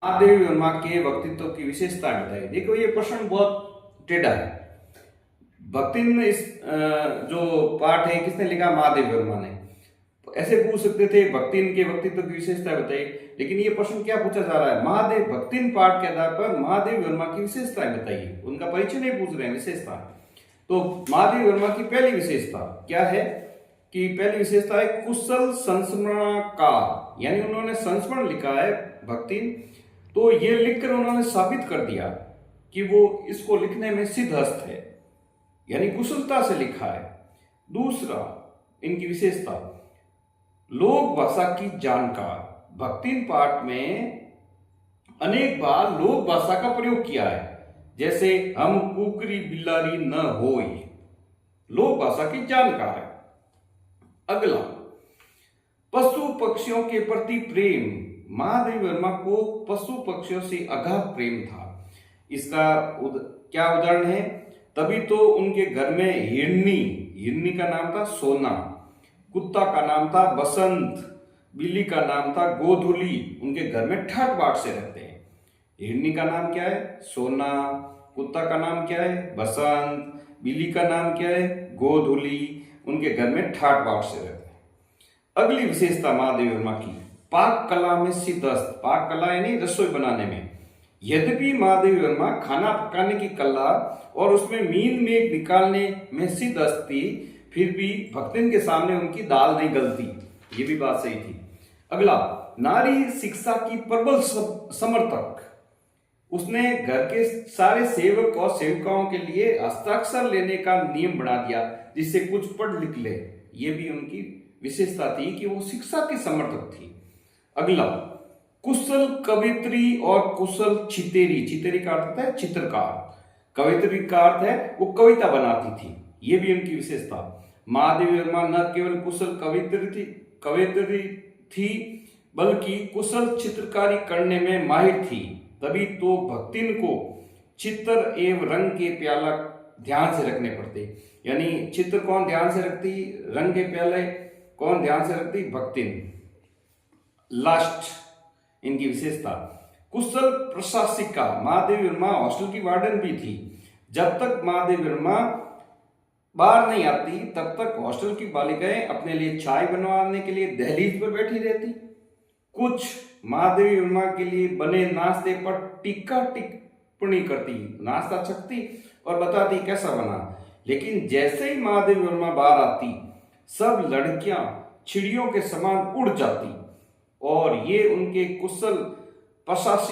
महादेवी वर्मा के व्यक्तित्व की विशेषता बताइए। देखो ये प्रश्न बहुत टेढ़ा है। भक्तिन इस जो पाठ है किसने लिखा? महादेवी वर्मा ने। ऐसे पूछ सकते थे भक्तिन के व्यक्तित्व की विशेषता बताइए, लेकिन ये प्रश्न क्या पूछा जा रहा है? महादेव भक्तिन पाठ के आधार पर महादेवी वर्मा की विशेषताएं बताइए। उनका परिचय नहीं पूछ रहे हैं, विशेषता। तो महादेवी वर्मा की पहली विशेषता क्या है? कि पहली विशेषता है कुशल संस्मरणकार, यानी उन्होंने संस्मरण लिखा है भक्तिन, तो ये लिखकर उन्होंने साबित कर दिया कि वो इसको लिखने में सिद्धहस्त है, यानी कुशलता से लिखा है। दूसरा इनकी विशेषता लोक भाषा की जानकार। भक्तिन पाठ में अनेक बार लोक भाषा का प्रयोग किया है, जैसे हम कुकरी बिलारी न होई, लोक भाषा की जानकार है। अगला पशु पक्षियों के प्रति प्रेम। महादेवी वर्मा को पशु पक्षियों से अगाध प्रेम था। इसका क्या उदाहरण है? तभी तो उनके घर में हिरनी का नाम था सोना, कुत्ता का नाम था बसंत, बिल्ली का नाम था गोधुली। उनके घर में ठाट बाट से रहते हैं। हिरनी का नाम क्या है? सोना। कुत्ता का नाम क्या है? बसंत। बिल्ली का नाम क्या है? गोधुली। उनके घर में ठाट बाट से रहते हैं। अगली विशेषता महादेवी वर्मा की पाक कला में सिद्धहस्त। पाक कला यानी रसोई बनाने में। यद्यपि महादेवी वर्मा खाना पकाने की कला और उसमें मीन मेघ निकालने में सिद्धहस्त थी, फिर भी भक्तिन के सामने उनकी दाल नहीं गलती। ये भी बात सही थी। अगला नारी शिक्षा की प्रबल समर्थक। उसने घर के सारे सेवक और सेविकाओं के लिए हस्ताक्षर लेने का नियम बना दिया, जिससे कुछ पढ़ लिख ले। ये भी उनकी विशेषता थी कि वो शिक्षा की समर्थक थी। अगला कुशल कवित्री और कुशल चितेरी। चितेरी का अर्थ है चित्रकार, कवित्री का अर्थ है वो कविता बनाती थी। ये भी उनकी विशेषता। महादेवी वर्मा न केवल कुशल कवित्री थी बल्कि कुशल चित्रकारी करने में माहिर थी। तभी तो भक्तिन को चित्र एवं रंग के प्याला ध्यान से रखने पड़ते। यानी चित्र कौन ध्यान से रखती? रंग के प्याले कौन ध्यान से रखती? भक्तिन। लास्ट इनकी विशेषता कुशल प्रशासिका। महादेवी वर्मा हॉस्टल की वार्डन भी थी। जब तक महादेवी वर्मा बाहर नहीं आती तब तक हॉस्टल की बालिकाएं अपने लिए चाय बनवाने के लिए दहलीज पर बैठी रहती। कुछ महादेवी वर्मा के लिए बने नाश्ते पर टीका टिप्पणी करती, नाश्ता चखती और बताती कैसा बना। लेकिन जैसे ही महादेवी वर्मा बाहर आती सब लड़कियां चिड़ियों के समान उड़ जाती, और ये उनके कुशल प्रशासन